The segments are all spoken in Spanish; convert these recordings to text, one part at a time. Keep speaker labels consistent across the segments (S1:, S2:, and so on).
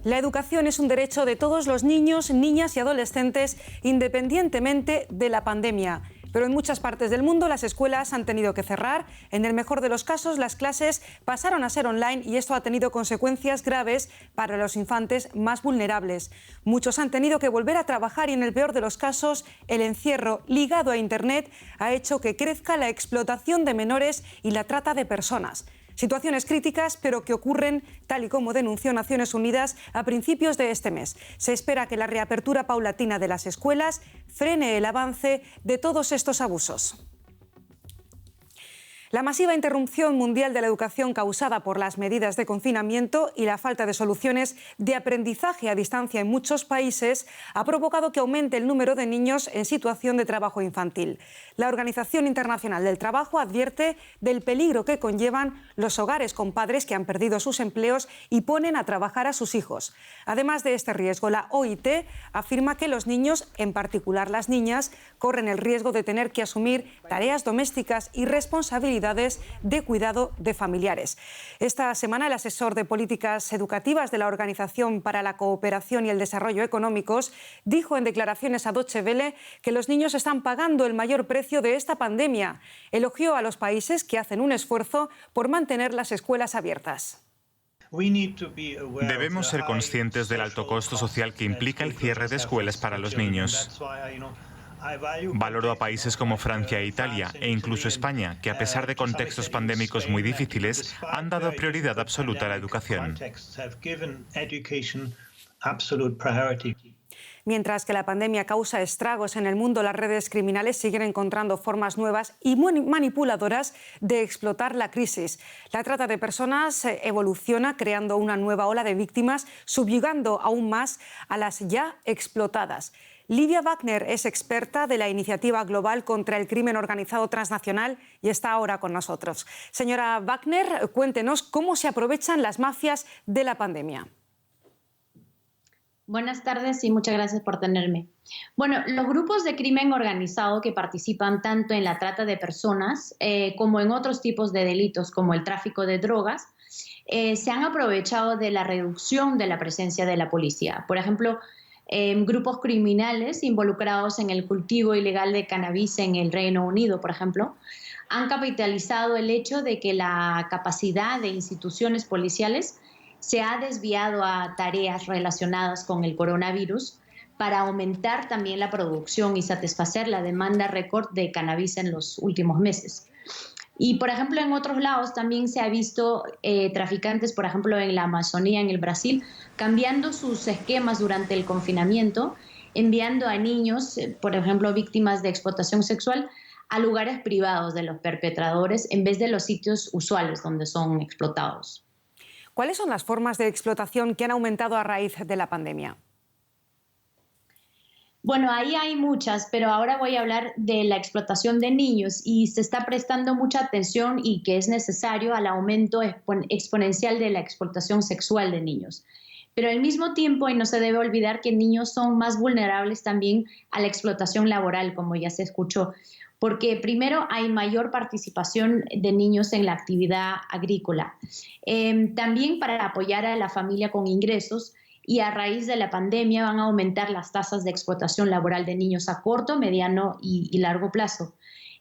S1: La educación es un derecho de todos los niños, niñas y adolescentes, independientemente de la pandemia. Pero en muchas partes del mundo las escuelas han tenido que cerrar. En el mejor de los casos, las clases pasaron a ser online y esto ha tenido consecuencias graves para los infantes más vulnerables. Muchos han tenido que volver a trabajar y en el peor de los casos, el encierro ligado a Internet ha hecho que crezca la explotación de menores y la trata de personas. Situaciones críticas, pero que ocurren tal y como denunció Naciones Unidas a principios de este mes. Se espera que la reapertura paulatina de las escuelas frene el avance de todos estos abusos. La masiva interrupción mundial de la educación causada por las medidas de confinamiento y la falta de soluciones de aprendizaje a distancia en muchos países ha provocado que aumente el número de niños en situación de trabajo infantil. La Organización Internacional del Trabajo advierte del peligro que conllevan los hogares con padres que han perdido sus empleos y ponen a trabajar a sus hijos. Además de este riesgo, la OIT afirma que los niños, en particular las niñas, corren el riesgo de tener que asumir tareas domésticas y responsabilidades de cuidado de familiares. Esta semana, el asesor de políticas educativas de la Organización para la Cooperación y el Desarrollo Económicos dijo en declaraciones a Deutsche Welle que los niños están pagando el mayor precio de esta pandemia. Elogió a los países que hacen un esfuerzo por mantener las escuelas abiertas.
S2: Debemos ser conscientes del alto costo social que implica el cierre de escuelas para los niños. Valoro a países como Francia e Italia e incluso España, que a pesar de contextos pandémicos muy difíciles, han dado prioridad absoluta a la educación.
S1: Mientras que la pandemia causa estragos en el mundo, las redes criminales siguen encontrando formas nuevas y muy manipuladoras de explotar la crisis. La trata de personas evoluciona creando una nueva ola de víctimas, subyugando aún más a las ya explotadas. Livia Wagner es experta de la Iniciativa Global contra el Crimen Organizado Transnacional y está ahora con nosotros. Señora Wagner, cuéntenos cómo se aprovechan las mafias de la pandemia.
S3: Buenas tardes y muchas gracias por tenerme. Bueno, los grupos de crimen organizado que participan tanto en la trata de personas como en otros tipos de delitos como el tráfico de drogas se han aprovechado de la reducción de la presencia de la policía. Por ejemplo, grupos criminales involucrados en el cultivo ilegal de cannabis en el Reino Unido, por ejemplo, han capitalizado el hecho de que la capacidad de instituciones policiales se ha desviado a tareas relacionadas con el coronavirus para aumentar también la producción y satisfacer la demanda récord de cannabis en los últimos meses. Y, por ejemplo, en otros lados también se ha visto traficantes, por ejemplo, en la Amazonía, en el Brasil, cambiando sus esquemas durante el confinamiento, enviando a niños, por ejemplo, víctimas de explotación sexual, a lugares privados de los perpetradores en vez de los sitios usuales donde son explotados.
S1: ¿Cuáles son las formas de explotación que han aumentado a raíz de la pandemia?
S3: Bueno, ahí hay muchas, pero ahora voy a hablar de la explotación de niños y se está prestando mucha atención y que es necesario al aumento exponencial de la explotación sexual de niños. Pero al mismo tiempo, y no se debe olvidar que niños son más vulnerables también a la explotación laboral, como ya se escuchó, porque primero hay mayor participación de niños en la actividad agrícola. También para apoyar a la familia con ingresos, y a raíz de la pandemia van a aumentar las tasas de explotación laboral de niños a corto, mediano y largo plazo.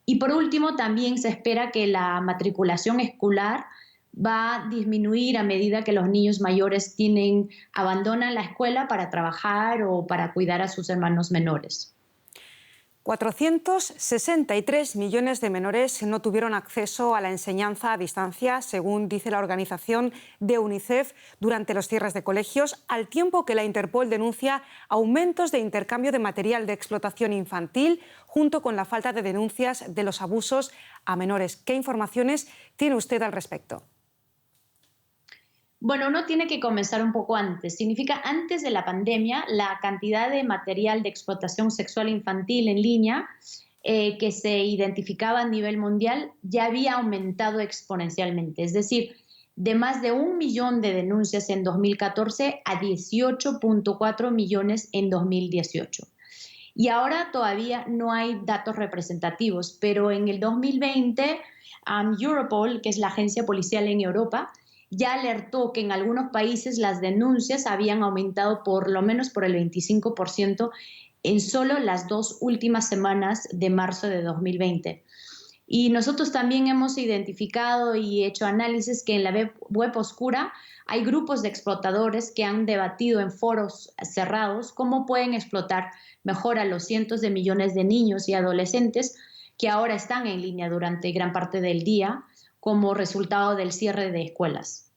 S3: Y por último, también se espera que la matriculación escolar va a disminuir a medida que los niños mayores abandonan la escuela para trabajar o para cuidar a sus hermanos menores.
S1: 463 millones de menores no tuvieron acceso a la enseñanza a distancia, según dice la organización de UNICEF, durante los cierres de colegios, al tiempo que la Interpol denuncia aumentos de intercambio de material de explotación infantil, junto con la falta de denuncias de los abusos a menores. ¿Qué informaciones tiene usted al respecto?
S3: Bueno, uno tiene que comenzar un poco antes. Significa antes de la pandemia, la cantidad de material de explotación sexual infantil en línea que se identificaba a nivel mundial ya había aumentado exponencialmente. Es decir, de más de 1 millón de denuncias en 2014 a 18.4 millones en 2018. Y ahora todavía no hay datos representativos, pero en el 2020, Europol, que es la agencia policial en Europa, ya alertó que en algunos países las denuncias habían aumentado por lo menos por el 25% en solo las 2 últimas semanas de marzo de 2020. Y nosotros también hemos identificado y hecho análisis que en la web oscura hay grupos de explotadores que han debatido en foros cerrados cómo pueden explotar mejor a los cientos de millones de niños y adolescentes que ahora están en línea durante gran parte del día como resultado del cierre de escuelas.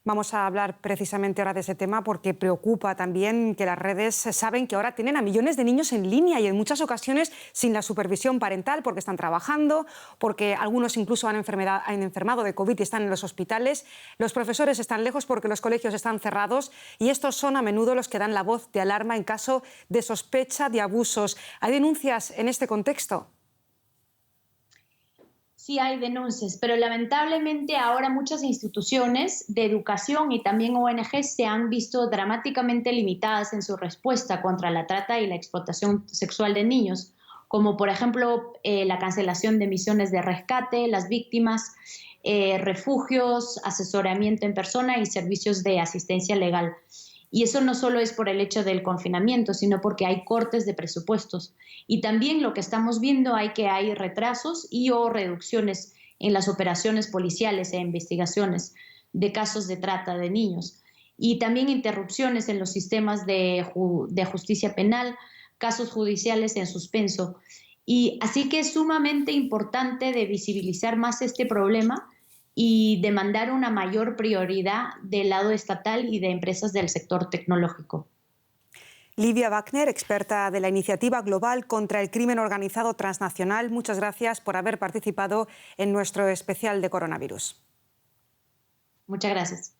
S1: Vamos a hablar precisamente ahora de ese tema porque preocupa también que las redes saben que ahora tienen a millones de niños en línea y en muchas ocasiones sin la supervisión parental porque están trabajando, porque algunos incluso han enfermado de COVID y están en los hospitales. Los profesores están lejos porque los colegios están cerrados y estos son a menudo los que dan la voz de alarma en caso de sospecha de abusos. ¿Hay denuncias en este contexto?
S3: Sí hay denuncias, pero lamentablemente ahora muchas instituciones de educación y también ONGs se han visto dramáticamente limitadas en su respuesta contra la trata y la explotación sexual de niños, como por ejemplo la cancelación de misiones de rescate, las víctimas, refugios, asesoramiento en persona y servicios de asistencia legal. Y eso no solo es por el hecho del confinamiento, sino porque hay cortes de presupuestos. Y también lo que estamos viendo hay retrasos y o reducciones en las operaciones policiales e investigaciones de casos de trata de niños. Y también interrupciones en los sistemas de justicia penal, casos judiciales en suspenso. Y así que es sumamente importante de visibilizar más este problema y demandar una mayor prioridad del lado estatal y de empresas del sector tecnológico.
S1: Livia Wagner, experta de la Iniciativa Global contra el Crimen Organizado Transnacional, muchas gracias por haber participado en nuestro especial de coronavirus.
S3: Muchas gracias.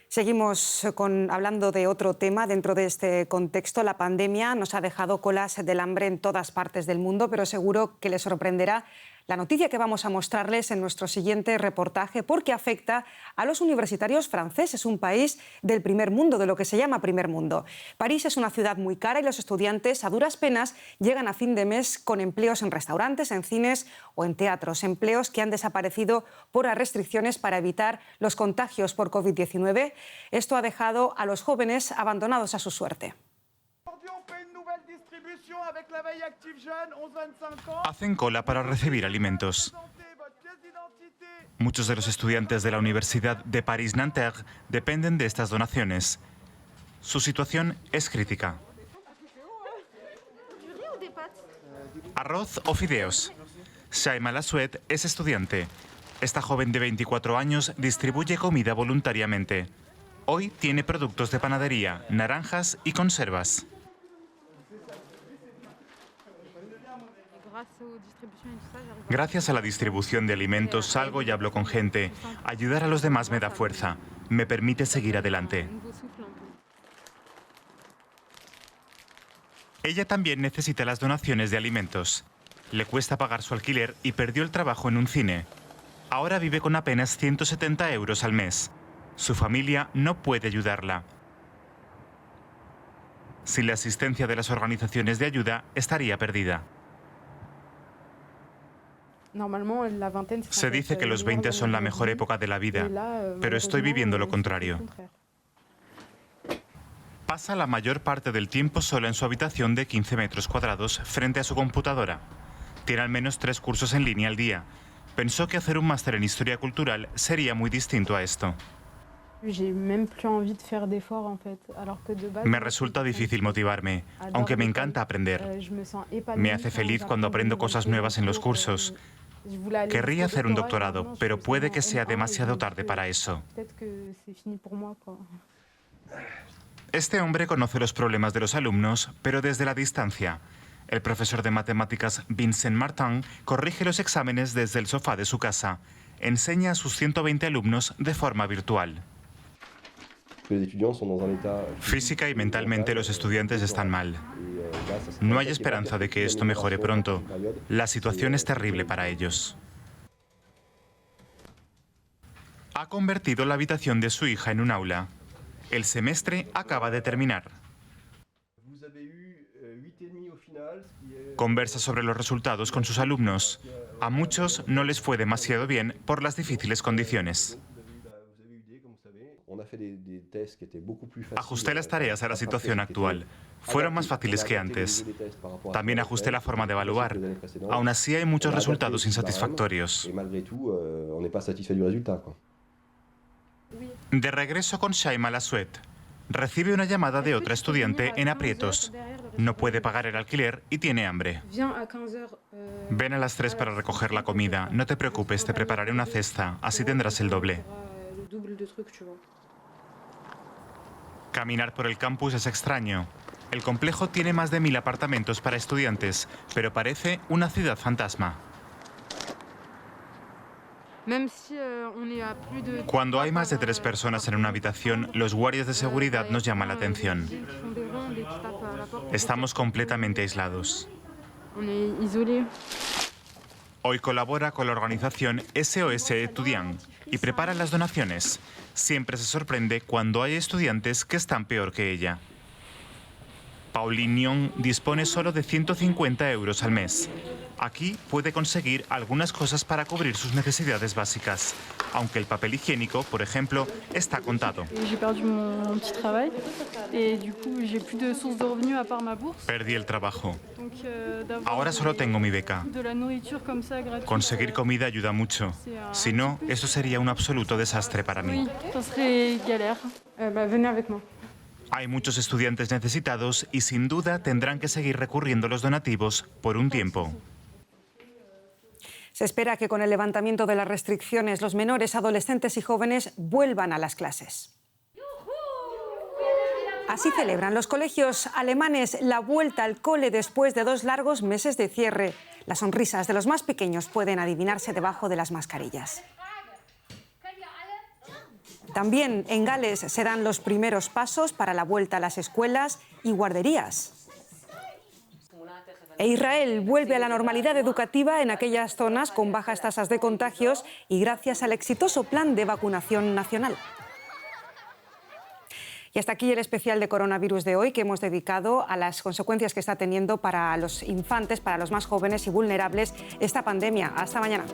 S1: Seguimos hablando de otro tema dentro de este contexto. La pandemia nos ha dejado colas del hambre en todas partes del mundo, pero seguro que les sorprenderá la noticia que vamos a mostrarles en nuestro siguiente reportaje porque afecta a los universitarios franceses, un país del primer mundo, de lo que se llama primer mundo. París es una ciudad muy cara y los estudiantes a duras penas llegan a fin de mes con empleos en restaurantes, en cines o en teatros, empleos que han desaparecido por las restricciones para evitar los contagios por COVID-19. Esto ha dejado a los jóvenes abandonados a su suerte.
S2: Hacen cola para recibir alimentos. Muchos de los estudiantes de la Universidad de París-Nanterre dependen de estas donaciones. Su situación es crítica. Arroz o fideos. Shaima Lassuet es estudiante. Esta joven de 24 años distribuye comida voluntariamente. Hoy tiene productos de panadería, naranjas y conservas. Gracias a la distribución de alimentos salgo y hablo con gente. Ayudar a los demás me da fuerza, me permite seguir adelante. Ella también necesita las donaciones de alimentos. Le cuesta pagar su alquiler y perdió el trabajo en un cine. Ahora vive con apenas 170 euros al mes. Su familia no puede ayudarla. Sin la asistencia de las organizaciones de ayuda, estaría perdida. Se dice que los 20 son la mejor época de la vida, pero estoy viviendo lo contrario. Pasa la mayor parte del tiempo sola en su habitación de 15 metros cuadrados frente a su computadora. Tiene al menos 3 cursos en línea al día. Pensó que hacer un máster en Historia Cultural sería muy distinto a esto. Me resulta difícil motivarme, aunque me encanta aprender. Me hace feliz cuando aprendo cosas nuevas en los cursos. Querría hacer un doctorado, pero puede que sea demasiado tarde para eso. Este hombre conoce los problemas de los alumnos, pero desde la distancia. El profesor de matemáticas Vincent Martin corrige los exámenes desde el sofá de su casa. Enseña a sus 120 alumnos de forma virtual. Física y mentalmente los estudiantes están mal. No hay esperanza de que esto mejore pronto. La situación es terrible para ellos. Ha convertido la habitación de su hija en un aula. El semestre acaba de terminar. Conversa sobre los resultados con sus alumnos. A muchos no les fue demasiado bien por las difíciles condiciones. Ajusté las tareas a la situación actual. Fueron más fáciles que antes. También ajusté la forma de evaluar. Aún así hay muchos resultados insatisfactorios. De regreso con Shaima Lassuet. Recibe una llamada de otra estudiante en aprietos. No puede pagar el alquiler y tiene hambre. Ven a las 3 para recoger la comida. No te preocupes, te prepararé una cesta. Así tendrás el doble. Caminar por el campus es extraño. El complejo tiene más de 1000 apartamentos para estudiantes, pero parece una ciudad fantasma. Cuando hay más de 3 personas en una habitación, los guardias de seguridad nos llaman la atención. Estamos completamente aislados. Hoy colabora con la organización SOS Etudiant y prepara las donaciones. Siempre se sorprende cuando hay estudiantes que están peor que ella. Pauline Nyon dispone solo de 150 euros al mes. Aquí puede conseguir algunas cosas para cubrir sus necesidades básicas, aunque el papel higiénico, por ejemplo, está contado. Perdí el trabajo. Ahora solo tengo mi beca. Conseguir comida ayuda mucho. Si no, eso sería un absoluto desastre para mí. Hay muchos estudiantes necesitados y sin duda tendrán que seguir recurriendo a los donativos por un tiempo.
S1: Se espera que con el levantamiento de las restricciones los menores, adolescentes y jóvenes vuelvan a las clases. Así celebran los colegios alemanes la vuelta al cole después de 2 largos meses de cierre. Las sonrisas de los más pequeños pueden adivinarse debajo de las mascarillas. También en Gales se dan los primeros pasos para la vuelta a las escuelas y guarderías. E Israel vuelve a la normalidad educativa en aquellas zonas con bajas tasas de contagios y gracias al exitoso plan de vacunación nacional. Y hasta aquí el especial de coronavirus de hoy, que hemos dedicado a las consecuencias que está teniendo para los infantes, para los más jóvenes y vulnerables esta pandemia. Hasta mañana.